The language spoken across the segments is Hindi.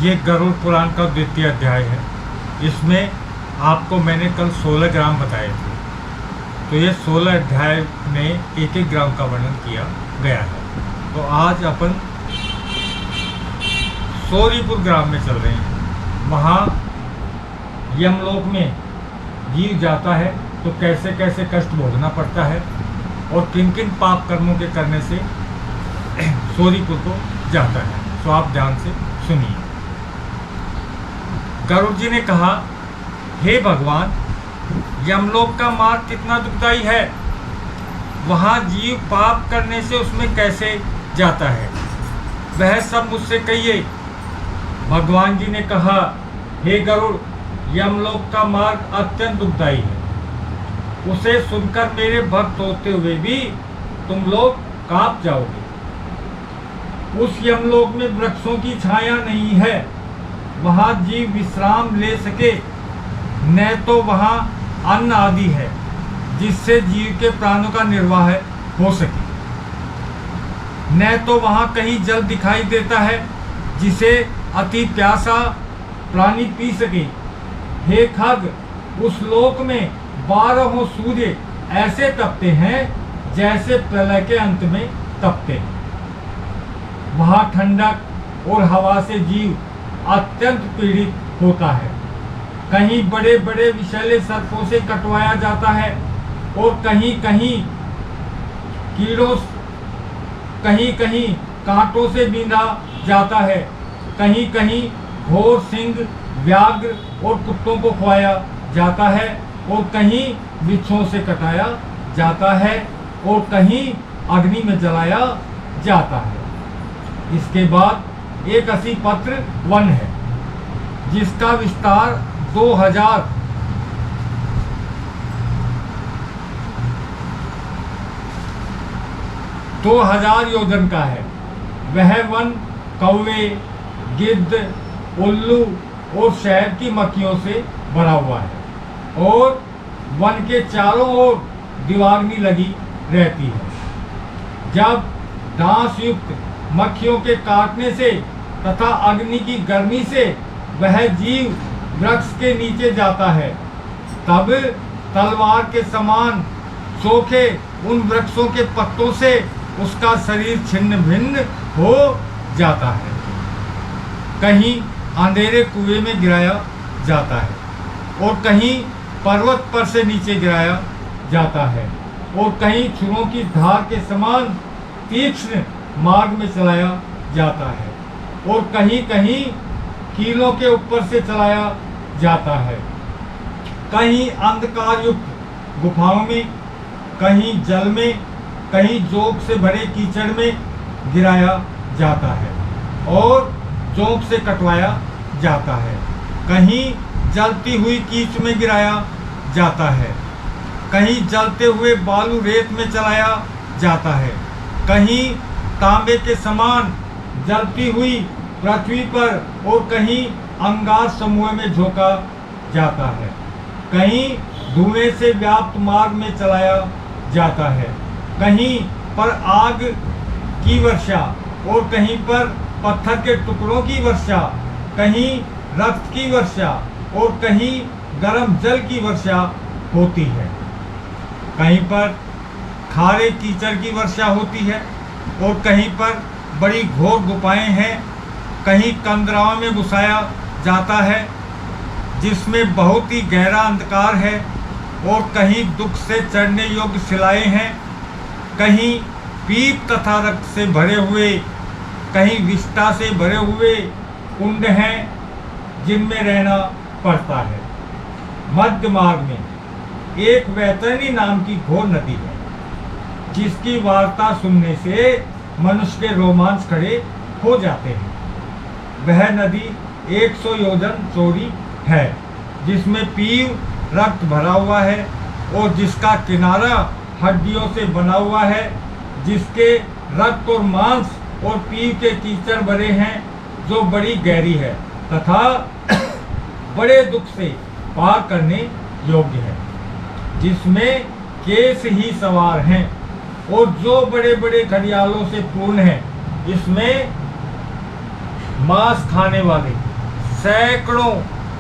ये गरुड़ पुराण का द्वितीय अध्याय है। इसमें आपको मैंने कल 16 ग्राम बताए थे, तो ये 16 अध्याय में एक एक ग्राम का वर्णन किया गया है। तो आज अपन सौरीपुर ग्राम में चल रहे हैं। वहाँ यमलोक में जीव जाता है तो कैसे कैसे कष्ट भोगना पड़ता है और किन किन पाप कर्मों के करने से सौरीपुर को जाता है। तो आप ध्यान से सुनिए। गरुड़ जी ने कहा, हे भगवान, यमलोक का मार्ग कितना दुखदाई है। वहाँ जीव पाप करने से उसमें कैसे जाता है, वह सब मुझसे कहिए। भगवान जी ने कहा, हे गरुड़, यमलोक का मार्ग अत्यंत दुखदाई है। उसे सुनकर मेरे भक्त होते हुए भी तुम लोग कांप जाओगे। उस यमलोक में वृक्षों की छाया नहीं है, वहाँ जीव विश्राम ले सके, न तो वहाँ अन्न आदि है जिससे जीव के प्राणों का निर्वाह हो सके, न तो वहाँ कहीं जल दिखाई देता है जिसे अति प्यासा प्राणी पी सके। हे खग, उस लोक में 12 सूर्य ऐसे तपते हैं जैसे प्रलय के अंत में तपते हैं। वहाँ ठंडक और हवा से जीव अत्यंत पीड़ित होता है। कहीं बड़े बड़े विषैले सर्पों से कटवाया जाता है और कहीं कहीं कीड़ों, कहीं कहीं कांटों से बींधा जाता है। कहीं कहीं घोर सिंह, व्याघ्र और कुत्तों को खुआया जाता है और कहीं बिच्छों से कटाया जाता है और कहीं अग्नि में जलाया जाता है। इसके बाद एक असी पत्र वन है जिसका विस्तार 2000 योजन का है। वह वन कौवे, गिद्ध, उल्लू और शहद की मक्खियों से भरा हुआ है और वन के चारों ओर दीवारनी लगी रहती है। जब डांस युक्त मक्खियों के काटने से तथा अग्नि की गर्मी से वह जीव वृक्ष के नीचे जाता है, तब तलवार के समान चोखे उन वृक्षों के पत्तों से उसका शरीर छिन्न भिन्न हो जाता है। कहीं अंधेरे कुएं में गिराया जाता है और कहीं पर्वत पर से नीचे गिराया जाता है और कहीं छुरों की धार के समान तीक्ष्ण मार्ग में चलाया जाता है और कहीं कहीं कीलों के ऊपर से चलाया जाता है। कहीं अंधकार युक्त गुफाओं में, कहीं जल में, कहीं जोंक से भरे कीचड़ में गिराया जाता है और जोंक से कटवाया जाता है। कहीं जलती हुई कीच में गिराया जाता है, कहीं जलते हुए बालू रेत में चलाया जाता है, कहीं तांबे के समान जलती हुई पृथ्वी पर और कहीं अंगार समूह में झोंका जाता है। कहीं धुएं से व्याप्त मार्ग में चलाया जाता है, कहीं पर आग की वर्षा और कहीं पर पत्थर के टुकड़ों की वर्षा, कहीं रक्त की वर्षा और कहीं गर्म जल की वर्षा होती है। कहीं पर खारे कीचड़ की वर्षा होती है और कहीं पर बड़ी घोर गुफाएं हैं। कहीं कंदराओं में घुसाया जाता है जिसमें बहुत ही गहरा अंधकार है और कहीं दुख से चढ़ने योग्य शिलाएं हैं। कहीं पीप तथा रक्त से भरे हुए, कहीं विष्ठा से भरे हुए कुंड हैं जिनमें रहना पड़ता है। मध्य मार्ग में एक वैतरणी नाम की घोर नदी है जिसकी वार्ता सुनने से मनुष्य के रोमांच खड़े हो जाते हैं। वह नदी 100 योजन चौड़ी है, जिसमें पीव रक्त भरा हुआ है और जिसका किनारा हड्डियों से बना हुआ है, जिसके रक्त और मांस और पीव के कीचड़ भरे हैं, जो बड़ी गहरी है तथा बड़े दुख से पार करने योग्य है, जिसमें केस ही सवार हैं और जो बड़े बड़े घड़ियालों से पूर्ण है। इसमें मांस खाने वाले सैकड़ों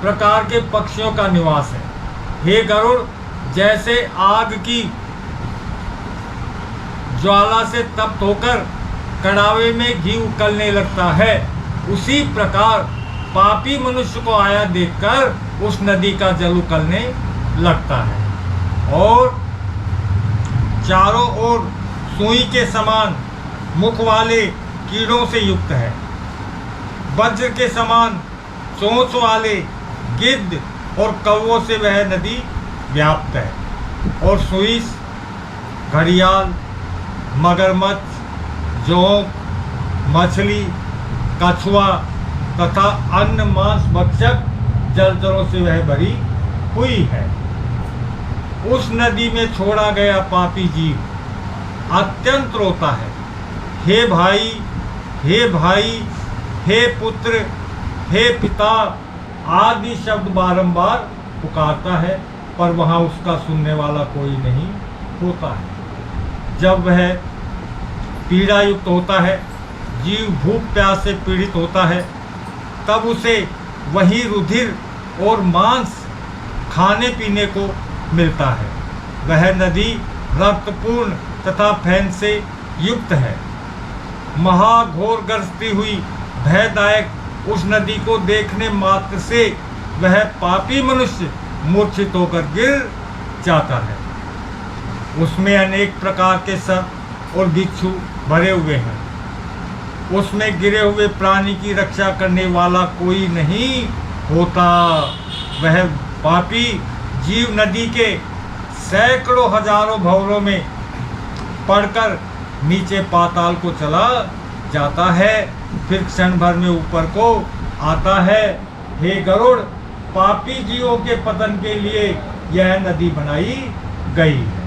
प्रकार के पक्षियों का निवास है। हे गरुड़, जैसे आग की ज्वाला से तप्त होकर कड़ावे में घी उकलने लगता है, उसी प्रकार पापी मनुष्य को आया देखकर उस नदी का जल उकलने लगता है और चारों ओर सुई के समान मुख वाले कीड़ों से युक्त है। वज्र के समान चोंच वाले गिद्ध और कौवों से वह नदी व्याप्त है और सुई, घड़ियाल, मगरमच्छ, जोंक, मछली, कछुआ तथा अन्य मांस भक्षक जलचरों से वह भरी हुई है। उस नदी में छोड़ा गया पापी जीव अत्यंत रोता है, हे भाई, हे भाई, हे पुत्र, हे पिता आदि शब्द बारंबार पुकारता है, पर वहाँ उसका सुनने वाला कोई नहीं होता है। जब वह पीड़ा युक्त होता है, जीव भूख प्यास से पीड़ित होता है, तब उसे वही रुधिर और मांस खाने पीने को मिलता है। वह नदी रक्तपूर्ण तथा फैन से युक्त है। महाघोर गरजती हुई भयदायक उस नदी को देखने मात्र से वह पापी मनुष्य मूर्छित होकर गिर जाता है। उसमें अनेक प्रकार के सर्प और बिच्छू भरे हुए हैं। उसमें गिरे हुए प्राणी की रक्षा करने वाला कोई नहीं होता। वह पापी जीव नदी के सैकड़ों हजारों भंवरों में पड़कर नीचे पाताल को चला जाता है, फिर क्षण भर में ऊपर को आता है। हे गरुड़, पापी जीवों के पतन के लिए यह नदी बनाई गई है।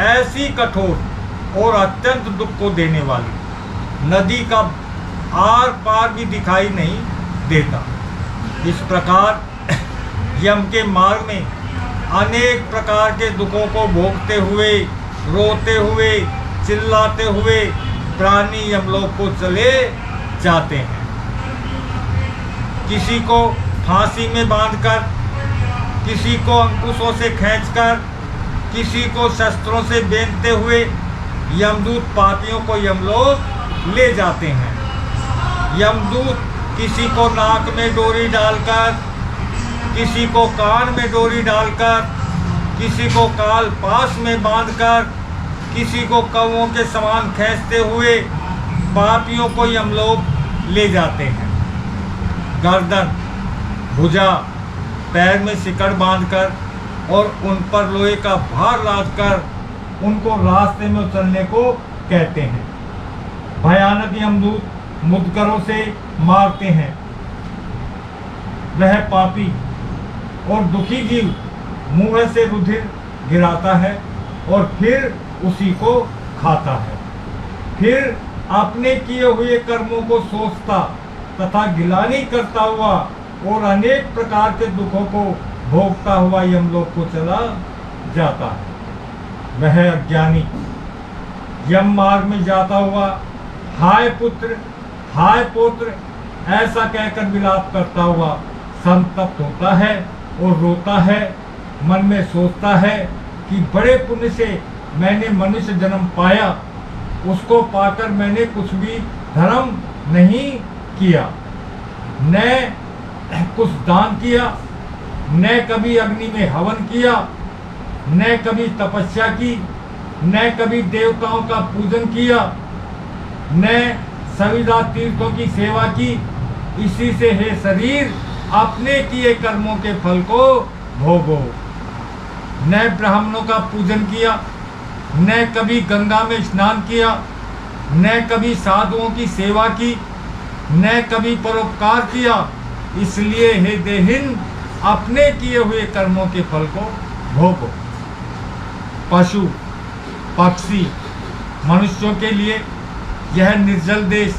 ऐसी कठोर और अत्यंत दुख को देने वाली नदी का आर पार भी दिखाई नहीं देता। इस प्रकार यम के मार्ग में अनेक प्रकार के दुखों को भोगते हुए, रोते हुए, चिल्लाते हुए प्राणी यमलोक को चले जाते हैं। किसी को फांसी में बांधकर, किसी को अंकुशों से खींचकर, किसी को शस्त्रों से बेंधते हुए यमदूत पापियों को यमलोक ले जाते हैं। यमदूत किसी को नाक में डोरी डालकर, किसी को कान में डोरी डालकर, किसी को काल पास में बांधकर, किसी को कौवों के समान खींचते हुए पापियों को यमलोक ले जाते हैं। गर्दन, भुजा, पैर में सिकड़ बांधकर और उन पर लोहे का भार लादकर उनको रास्ते में चलने को कहते हैं। भयानक यमदूत मुद्गरों से मारते हैं। वह पापी और दुखी जीव मुंह से रुधिर गिराता है और फिर उसी को खाता है। फिर अपने किए हुए कर्मों को सोचता तथा गिलानी करता हुआ और अनेक प्रकार के दुखों को भोगता हुआ यमलोक को चला जाता है। वह अज्ञानी यम मार्ग में जाता हुआ हाय पुत्र, हाय पुत्र ऐसा कहकर विलाप करता हुआ संतप्त होता है और रोता है। मन में सोचता है कि बड़े पुण्य से मैंने मनुष्य जन्म पाया, उसको पाकर मैंने कुछ भी धर्म नहीं किया, न कुछ दान किया, न कभी अग्नि में हवन किया, न कभी तपस्या की, न कभी देवताओं का पूजन किया, न सविधा तीर्थों की सेवा की। इसी से हे शरीर अपने किए कर्मों के फल को भोगो। न ब्राह्मणों का पूजन किया, न कभी गंगा में स्नान किया, न कभी साधुओं की सेवा की, न कभी परोपकार किया। इसलिए हे देहिन अपने किए हुए कर्मों के फल को भोगो। पशु पक्षी मनुष्यों के लिए यह निर्जल देश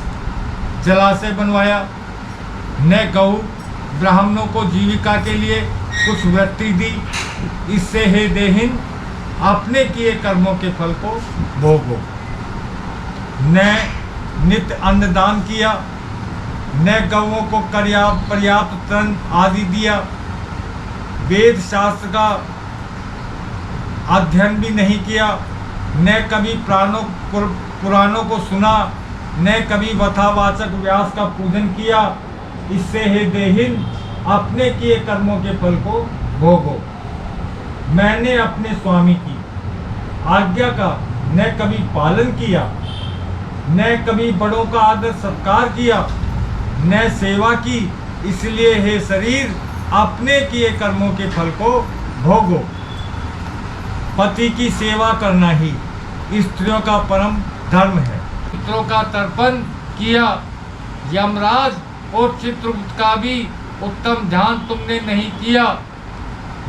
जलाशय बनवाया, न गऊ ब्राह्मणों को जीविका के लिए कुछ वृत्ति दी। इससे हे देहिन अपने किए कर्मों के फल को भोगो। न नित्य अन्नदान किया, न गौओं को पर्याप्त तृण आदि दिया, वेद शास्त्र का अध्ययन भी नहीं किया, न कभी पुराणों को सुना, न कभी वथावाचक व्यास का पूजन किया। इससे हे देहिन अपने किए कर्मों के फल को भोगो। मैंने अपने स्वामी की आज्ञा का न कभी पालन किया, न कभी बड़ों का आदर सत्कार किया, न सेवा की, इसलिए हे शरीर अपने किए कर्मों के फल को भोगो। पति की सेवा करना ही स्त्रियों का परम धर्म है। पुत्रों का तर्पण किया, यमराज और चित्रगुप्त का भी उत्तम ध्यान तुमने नहीं किया,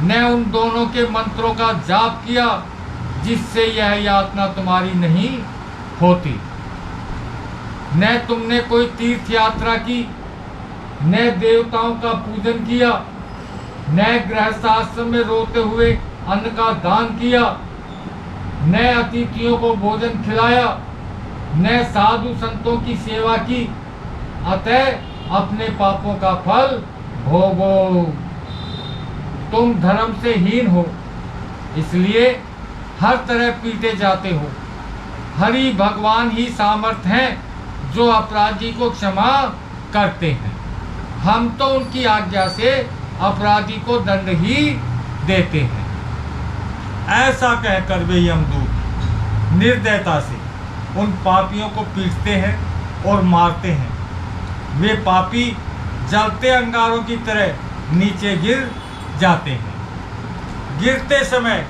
न उन दोनों के मंत्रों का जाप किया जिससे यह यातना तुम्हारी नहीं होती। न तुमने कोई तीर्थ यात्रा की, न देवताओं का पूजन किया, न गृहस्थ आश्रम में रोते हुए अन्न का दान किया, न अतिथियों को भोजन खिलाया, न साधु संतों की सेवा की। अतः अपने पापों का फल भोगो। तुम धर्म से हीन हो, इसलिए हर तरह पीटे जाते हो। हरि भगवान ही सामर्थ हैं जो अपराधी को क्षमा करते हैं। हम तो उनकी आज्ञा से अपराधी को दंड ही देते हैं। ऐसा कहकर वे यमदूत निर्दयता से उन पापियों को पीटते हैं और मारते हैं। वे पापी जलते अंगारों की तरह नीचे गिर जाते हैं। गिरते समय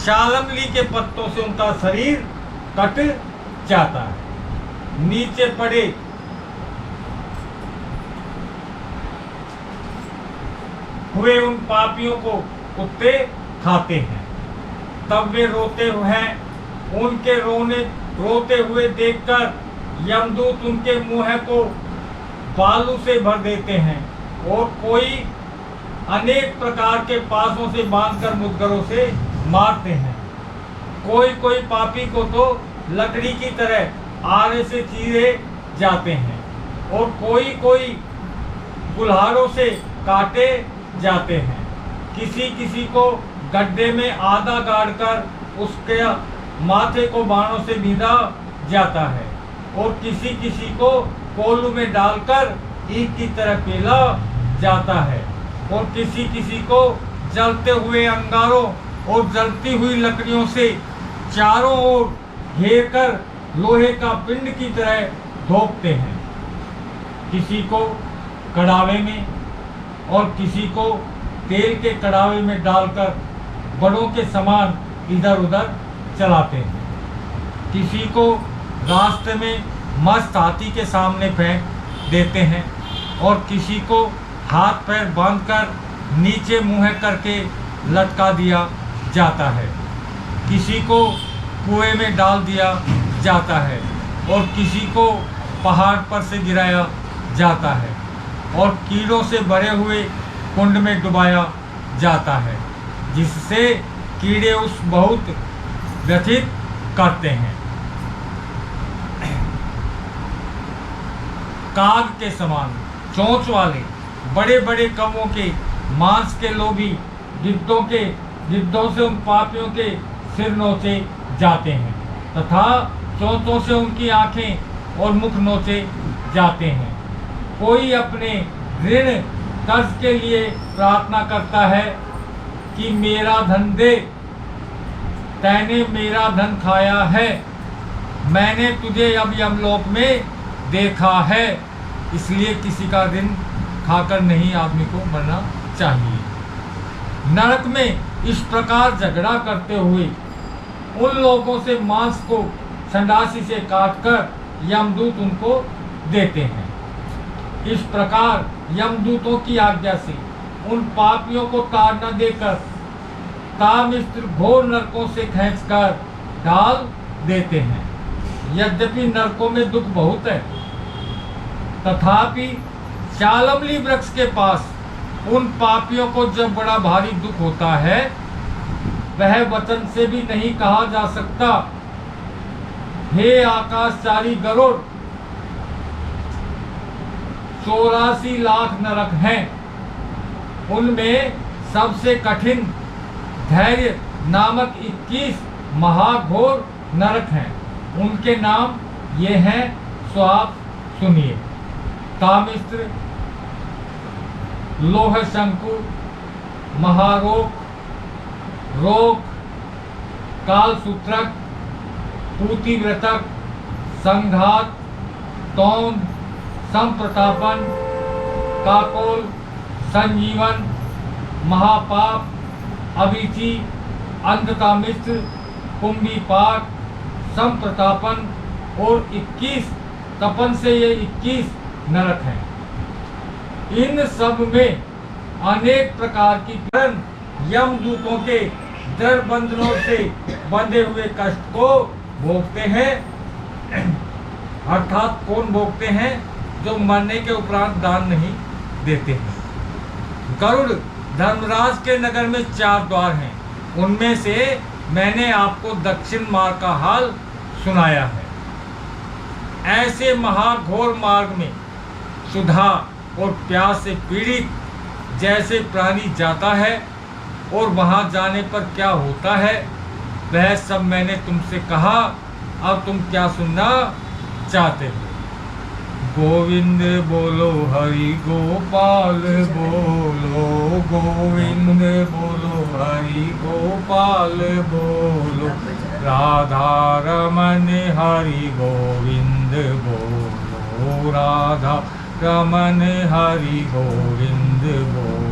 शालमली के पत्तों से उनका शरीर कट जाता है। नीचे पड़े हुए उन पापियों को कुत्ते खाते हैं। तब वे रोते हैं। उनके रोते हुए देखकर यमदूत उनके मुंह को बालू से भर देते हैं और कोई अनेक प्रकार के पासों से बांधकर मुद्गरों से मारते हैं। कोई पापी को तो लकड़ी की तरह आरे से चीरे जाते हैं और कोई कुल्हाड़ों से काटे जाते हैं। किसी को गड्ढे में आधा गाड़कर उसके माथे को बाणों से बीधा जाता है और किसी को कोलू में डालकर ईंट की तरह पीला जाता है और किसी को जलते हुए अंगारों और जलती हुई लकड़ियों से चारों ओर घेर कर लोहे का पिंड की तरह धोपते हैं। किसी को कड़ावे में और किसी को तेल के कड़ावे में डालकर बड़ों के समान इधर उधर चलाते हैं। किसी को रास्ते में मस्त हाथी के सामने फेंक देते हैं और किसी को हाथ पैर बांधकर नीचे मुँह करके लटका दिया जाता है। किसी को कुएं में डाल दिया जाता है और किसी को पहाड़ पर से गिराया जाता है और कीड़ों से भरे हुए कुंड में डुबाया जाता है, जिससे कीड़े उस बहुत व्यथित करते हैं। काग के समान चोंच वाले बड़े बड़े कौवों के मांस के लोभी गिद्धों से उन पापियों के सिर नोचे जाते हैं तथा चोंचों से उनकी आंखें और मुख नोचे जाते हैं। कोई अपने ऋण कर्ज के लिए प्रार्थना करता है कि मेरा धन दे, तैने मेरा धन खाया है, मैंने तुझे अब यमलोक में देखा है। इसलिए किसी का ऋण खाकर नहीं आदमी को मरना चाहिए। नरक में इस प्रकार झगड़ा करते हुए उन लोगों से मांस को संडासी से काटकर यमदूत उनको देते हैं। इस प्रकार यमदूतों की आज्ञा से उन पापियों को ताड़ न देकर तामिस्त्र घोर नरकों से खींचकर डाल देते हैं। यद्यपि नरकों में दुख बहुत है, तथापि शालमली वृक्ष के पास उन पापियों को जब बड़ा भारी दुख होता है, वह वचन से भी नहीं कहा जा सकता। हे आकाशचारी गरुड़, 84 लाख नरक हैं। उनमें सबसे कठिन धैर्य नामक 21 महाघोर नरक हैं। उनके नाम ये हैं, सो आप सुनिए। कामिस्त्र, लोह शंकु, महारोक, रोक, कालसूत्रक, पूतिव्रतक, संघात, तौन, संप्रतापन, काकोल, संजीवन, महापाप, अभिची, अंधकामिस्त्र, कुंभीपाक, संप्रतापन और 21 तपन से ये 21 नरक हैं। इन सब में अनेक प्रकार की कारण यमदूतों के दृढ़ बंधनों से बंधे हुए कष्ट को भोगते हैं। अर्थात कौन भोगते हैं? जो मरने के उपरांत दान नहीं देते हैं। गरुड़ धर्मराज के नगर में 4 द्वार हैं। उनमें से मैंने आपको दक्षिण मार्ग का हाल सुनाया है। ऐसे महाघोर मार्ग में क्षुधा और प्यास से पीड़ित जैसे प्राणी जाता है और वहां जाने पर क्या होता है, वह सब मैंने तुमसे कहा। अब तुम क्या सुनना चाहते हो? गोविंद बोलो, हरि गोपाल बोलो, गोविंद बोलो, हरि गोपाल बोलो, राधा रमन हरि गोविंद बोलो, राधा रमन हरि गोविंद बोलो।